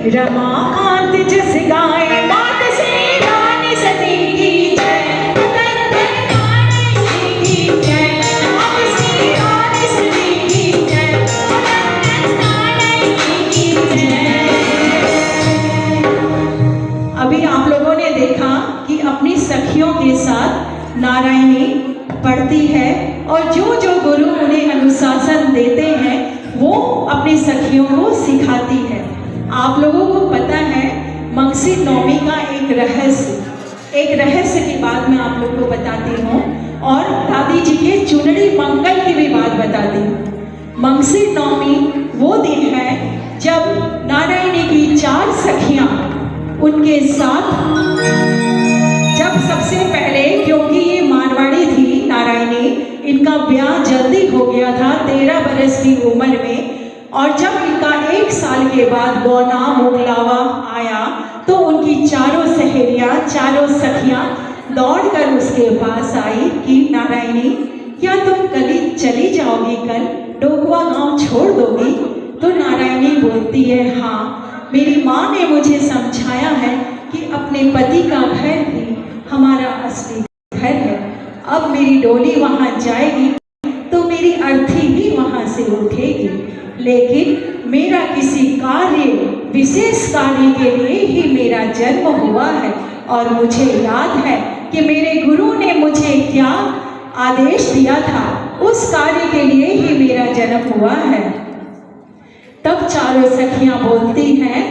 रमाकांत जस गाए मात से रानी सती की जय, की जय, मात से रानी सती की जय, की जय। अभी आप लोगों ने देखा कि अपनी सखियों के साथ नारायणी पढ़ती है और जो जो गुरु उन्हें अनुशासन देते हैं वो अपनी सखियों को सिखाती है। आप लोगों को पता है मंगसी नवमी का एक रहस्य की बात मैं आप लोग को बताती हूँ और दादी जी के चुनरी मंगल की भी बात बताती हूँ। मंगसी नवमी वो दिन है जब नारायणी की 4 सखियाँ उनके साथ, जब सबसे पहले, क्योंकि ये मारवाड़ी थी नारायणी, इनका ब्याह जल्दी हो गया था 13 बरस की उम्र में, और जब इनका 1 साल के बाद गौना मोगलावा आया तो उनकी चारों सहेलियां, चारों सखियां दौड़कर उसके पास आई कि नारायणी क्या तुम कल चली जाओगी, कल डोकवा गांव छोड़ दोगी? तो नारायणी बोलती है हाँ, मेरी माँ ने मुझे समझाया है कि अपने पति का घर ही हमारा असली घर है। अब मेरी डोली वहाँ जाएगी तो मेरी अर्थी भी वहाँ से उठेगी, लेकिन मेरा किसी विशेष कार्य के लिए ही मेरा जन्म हुआ है और मुझे याद है कि मेरे गुरु ने मुझे क्या आदेश दिया था, उस कार्य के लिए ही मेरा जन्म हुआ है। तब चारों सखियां बोलती हैं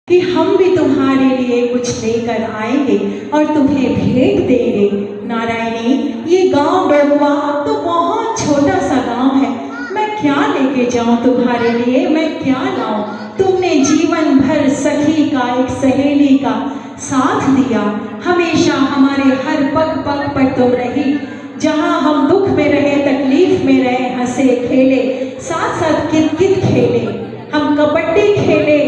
कि हम भी तुम्हारे लिए कुछ लेकर आएंगे और तुम्हें भेंट देंगे। नारायणी ये गांव डोगवा तो बहुत छोटा सा गांव है, मैं क्या लेके जाऊं तुम्हारे लिए, मैं क्या लाऊं? तुमने जीवन भर सखी का, एक सहेली का साथ दिया, हमेशा हमारे हर पग पग पर तुम रही, जहां हम दुख में रहे, तकलीफ में रहे, हंसे खेले, साथ साथ कित खेले, हम कबड्डी खेले,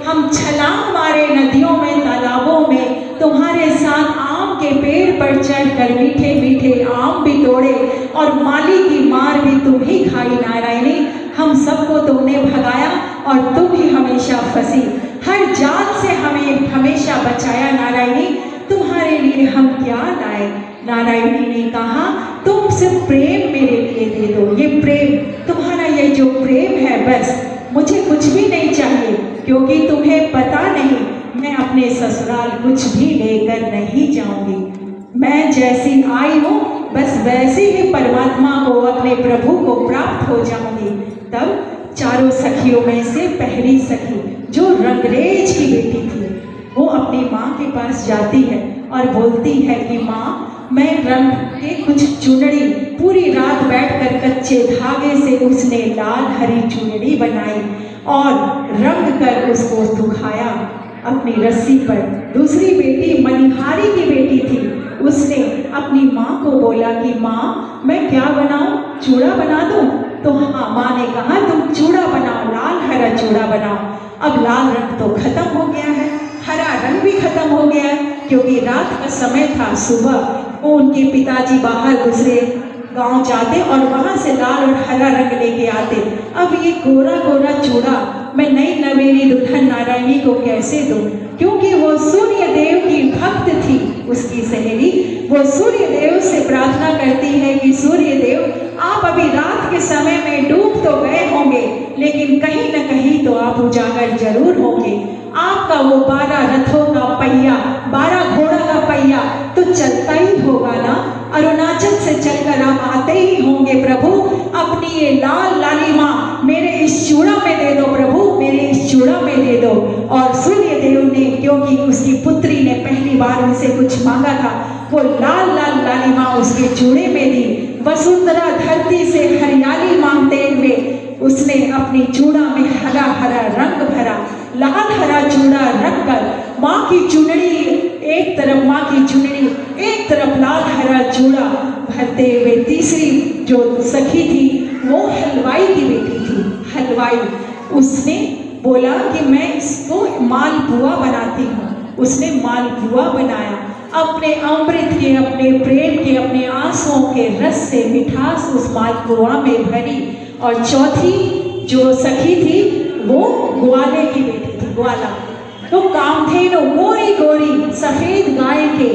हम छलांग मारे नदियों में, तालाबों में, तुम्हारे साथ आम के पेड़ पर चढ़कर मीठे मीठे आम भी तोड़े और माली की मार भी तुम ही खाई नारायणी। हम सबको तुमने भगाया और तुम ही हमेशा फंसी, हर जाल से हमें हमेशा बचाया नारायणी, तुम्हारे लिए हम क्या लाए? नारायणी ने कहा तुम सिर्फ प्रेम मेरे लिए दे दो, ये प्रेम, तुम्हारा ये जो प्रेम है, बस मुझे कुछ भी नहीं चाहिए, क्योंकि तुम्हें पता नहीं मैं अपने ससुराल कुछ भी लेकर नहीं जाऊंगी। मैं जैसी आई हूँ बस वैसे ही परमात्मा को, अपने प्रभु को प्राप्त हो जाऊंगी। तब चारों सखियों में से पहली सखी जो रंगरेज की बेटी थी वो अपनी माँ के पास जाती है और बोलती है कि माँ मैं रंग के कुछ चुनरी, पूरी रात बैठकर कच्चे धागे से उसने लाल हरी चुनरी बनाई और रंग कर उसको सुखाया अपनी रस्सी पर। दूसरी बेटी मनिहारी की बेटी थी, उसने अपनी माँ को बोला कि माँ मैं क्या बनाऊं, चूड़ा बना दूं? तो हाँ, माँ ने कहा तुम चूड़ा बनाओ, लाल हरा चूड़ा बनाओ। अब लाल रंग तो खत्म हो गया है, हरा रंग भी खत्म हो गया है, क्योंकि रात का समय था, सुबह वो उनके पिताजी बाहर दूसरे गांव जाते और वहां से लाल और हरा रंग लेके आते। अब ये गोरा गोरा चूड़ा मैं नई नवेली दुल्हन नारायणी को कैसे दूं? क्योंकि वो सूर्य देव की भक्त थी, उसकी सहेली, वो सूर्य देव से प्रार्थना करती है कि सूर्य देव आप अभी रात के समय में डूब तो गए होंगे, लेकिन कहीं न कहीं तो आप उजागर जरूर होंगे। आपका वो 12 रथों का पहिया, 12 घोड़ा का पहिया तो चलता ही होगा ना, अरुणाचल से चलकर आप आते ही होंगे प्रभु। अपनी ये लाल लालिमा मेरे इस चूड़ा में दे दो प्रभु, मेरे इस चूड़ा में दे दो। और सूर्य देव ने, क्योंकि उसकी पुत्री ने पहली बार उनसे कुछ मांगा था, वो लाल लाल लालिमा उसके चूड़े में दी। वसुंधरा धरती से हरियाली मांगते हुए उसने अपनी चूड़ा में हरा हरा रंग भरा। लाल हरा चूड़ा रख कर माँ की चुनरी एक तरफ, माँ की चुनरी एक तरफ, लाल हरा चूड़ा भरते हुए तीसरी जो सखी थी वो हलवाई की बेटी थी। हलवाई, उसने बोला कि मैं इसको मालपुआ बनाती हूँ। उसने मालपुआ बनाया, अपने अमृत के, अपने प्रेम के, अपने आंसुओं के रस से मिठास उस मालपुआ में भरी। और चौथी जो सखी थी वो ग्वाले की बेटी थी, ग्वाला। तो कामधेनु गोरी गोरी सफेद गाय के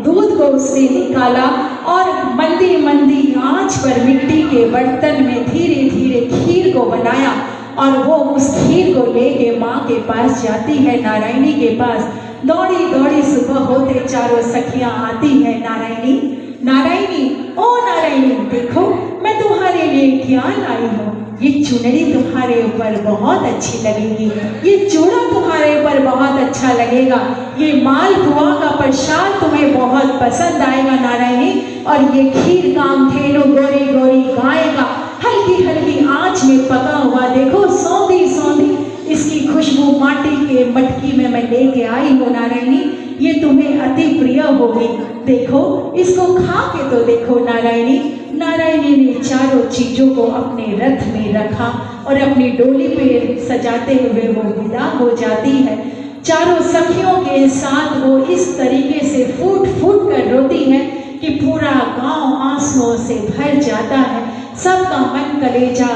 दूध को उसने निकाला और मंदी मंदी आंच पर मिट्टी के बर्तन में धीरे धीरे खीर को बनाया। और वो उस खीर को लेके माँ के पास जाती है, नारायणी के पास। दौड़ी दौड़ी सुबह होते चारों सखियां आती है। नारायणी, नारायणी, ओ नारायणी, देखो मैं तुम्हारे लिए क्या लाई हूँ। ये चुनरी तुम्हारे ऊपर बहुत अच्छी लगेगी, ये चूड़ा तुम्हारे ऊपर बहुत अच्छा लगेगा, ये मालपुआ का प्रसाद तुम्हें बहुत पसंद आएगा नारायणी। और ये खीर कामधेनु गोरी गोरी गाय का हल्की हल्की आंच में पका हुआ, देखो सौंधी सौंधी इसकी खुशबू माटी के मटकी में मैं लेके आई हूँ नारायणी, ये तुम्हें अति प्रिय होगी। देखो इसको खा के तो देखो नारायणी। नारायणी ने चारों चीजों को अपने रथ में रखा और अपनी डोली पे सजाते हुए वो विदा हो जाती है। चारों सखियों के साथ वो इस तरीके से फूट फूट कर रोती है कि पूरा गांव आंसुओं से भर जाता है। सबका मन कलेजा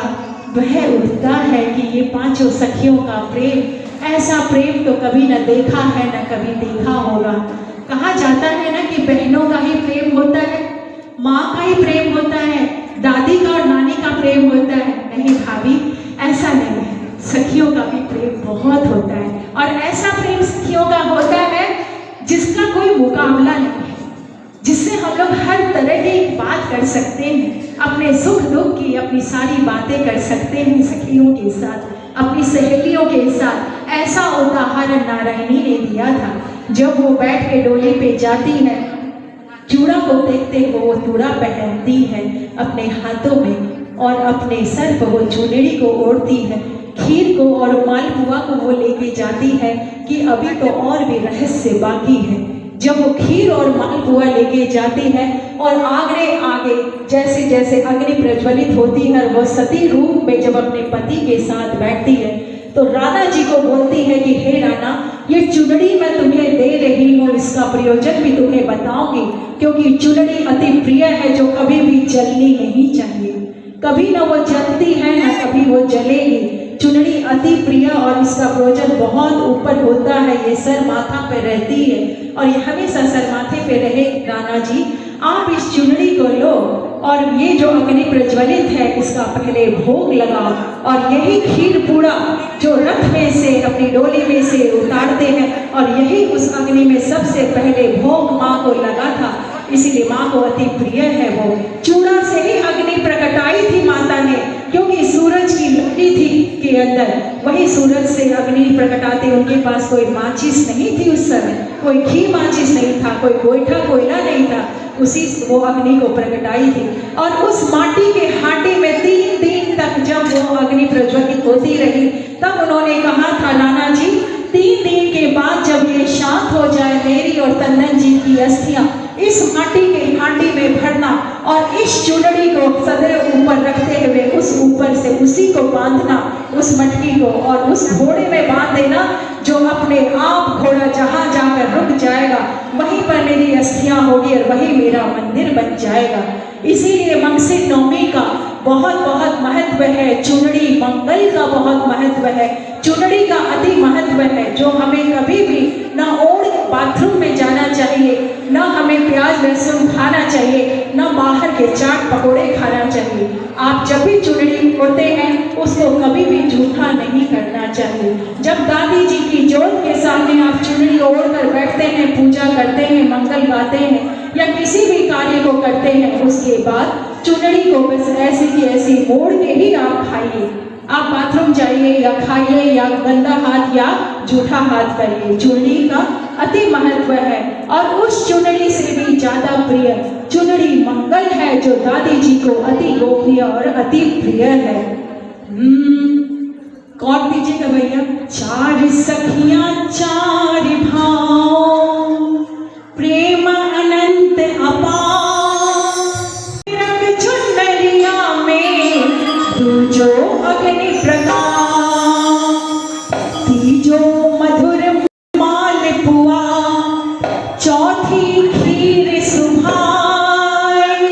वह उठता है कि ये पांचों सखियों का प्रेम, ऐसा प्रेम तो कभी न देखा है, न कभी देखा होगा। कहा जाता है ना कि बहनों का ही प्रेम होता है, माँ का ही प्रेम होता है, दादी का और नानी का प्रेम होता है। नहीं भाभी, ऐसा नहीं है, सखियों का भी प्रेम बहुत होता है। और ऐसा प्रेम सखियों का होता है जिसका कोई मुकाबला नहीं है, जिससे हम लोग हर तरह की बात कर सकते हैं, अपने सुख दुख की अपनी सारी बातें कर सकते हैं सखियों के साथ, अपनी सहेलियों के साथ। ऐसा उदाहरण नारायणी ने दिया था। जब वो बैठ के डोली पे जाती है, चूड़ा को देखते हुए वो चूड़ा पहनती है अपने हाथों में और अपने सर पर वो चुनरी को ओढ़ती है। खीर को और मालपुआ को वो लेके जाती है कि अभी तो और भी रहस्य बाकी है। जब वो खीर और मालपुआ लेके जाती है और आगे आगे जैसे जैसे अग्नि प्रज्वलित होती है, वो सती रूप में जब अपने पति के साथ बैठती है तो राणा जी को बोलती है कि हे राणा, ये चुनरी मैं तुम्हें दे रही हूँ, इसका प्रयोजन भी तुम्हें बताऊंगी, क्योंकि चुनरी अति प्रिय है जो कभी भी जलनी नहीं चाहिए। कभी ना वो जलती है ना कभी वो जलेगी। चुनरी अति प्रिय और इसका प्रयोजन बहुत ऊपर होता है। ये सर माथा पे रहती है और ये हमेशा सर माथे पे रहे। राणा जी, आप इस चुनरी को लो और ये जो अग्नि प्रज्वलित है इसका पहले भोग लगाओ। और यही खीर पूड़ा जो रथ में से अपनी डोली में से उतारते हैं और यही उस अग्नि में सबसे पहले भोग माँ को लगा था, इसीलिए माँ को अति प्रिय है। वो चूड़ा से ही अग्नि प्रकटाई थी माता ने, क्योंकि सूरज की लकड़ी थी के अंदर, वही सूरज से अग्नि प्रकटाते। उनके पास कोई माचिस नहीं थी उस समय, कोई घी माचिस नहीं था, कोई गोईठा कोयला नहीं था, उसी वो अग्नि को प्रकटाई थी। और उस माटी के हांडी में 3 दिन तक जब वो अग्नि प्रज्वलित होती रही, तब उन्होंने कहा था राणा जी, 3 दिन के बाद जब ये शांत हो जाए, मेरी और तन्नन जी की अस्थियां इस माटी के हांडी में भरना और इस चुनरी को सदैव ऊपर रखते हुए उस ऊपर से उसी को बांधना, उस मटकी को, और उस घोड़े में बांध देना जो अपने आप घोड़ा जहाँ जाकर रुक जाएगा वहीं पर मेरी अस्थियां होगी और वही मेरा मंदिर बन जाएगा। इसीलिए मंगसिर नवमी का बहुत बहुत महत्व है, चुनरी मंगल का बहुत महत्व है, चुनरी का अति महत्व है, जो हमें कभी भी ना ओढ़ बाथरूम में जाना चाहिए, ना हमें प्याज लहसुन खाना चाहिए, ना बाहर के चाट पकोड़े खाना चाहिए। आप जब भी चुनरी ओढ़ते हैं उसको कभी भी जूठा नहीं करना चाहिए। जब दादी जी की जोत के सामने आप चुनरी ओढ़ कर बैठते हैं, पूजा करते हैं, मंगल गाते हैं या किसी भी कार्य को करते हैं, उसके बाद चुनरी को बस ऐसे की ऐसी मोड़ के ही आप खाइए। आप बाथरूम जाइए या खाइए या गंदा हाथ या जूठा हाथ करिए, चुनरी का अति महत्व है। और उस चुनरी से भी ज्यादा प्रिय चुनरी मंगल है, जो दादी जी को अति गोपनीय और अति प्रिय है। कौन दीजिएगा भैया? चार सखियां चार भाव, प्रेम अनंत अपार, रंग चुनरिया में दूजो अग्नि प्रकाश, तीजो मधुर मालपुआ, चौथी खीर सुभाई,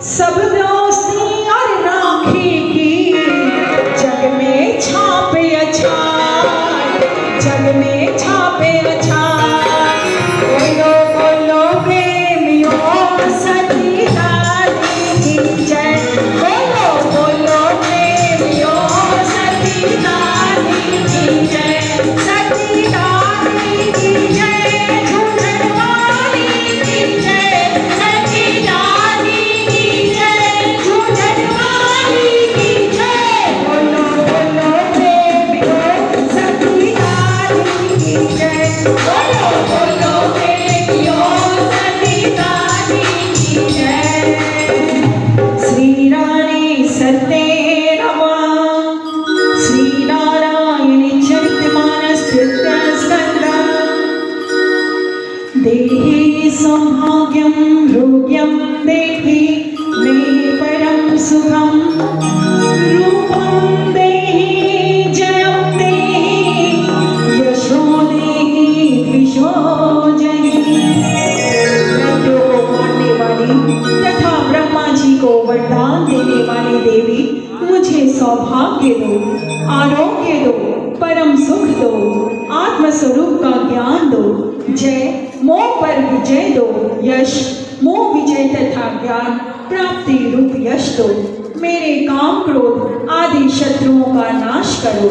सब दोस्ती और राखी की जग में छापे अछाई, जग में छापे अछाई। बोलो बोलो प्रेमियों सती दादी की जय, बोलो बोलो प्रेमियों सती दादी की जय, सती दादी की जय, झूठन वाली की जय, सती दादी की जय, झूठन वाली की जय। बोलो बोलो प्रेमियों सती दादी की जय, बोलो बोलो प्रेमियों सती दादी की जय। श्री रानी सत्ये रमा, श्री नारायणी चरितमानस तृतीय स्कंद, देहि सौभाग्यं रोग्यं देहि मे परम सुखं, रूपं देहि जयं देहि यशो देहि द्विषो जयि। दैत्यों को मारने वाली तथा ब्रह्मा जी को वरदान देने वाली देवी, मुझे सौभाग्य दो, आरोग्य दो, परम सुख दो, आत्म स्वरूप का ज्ञान दो, जय मोह पर विजय दो, यश मोह विजय तथा ज्ञान प्राप्ति रूप यश दो, मेरे काम क्रोध आदि शत्रुओं का नाश करो।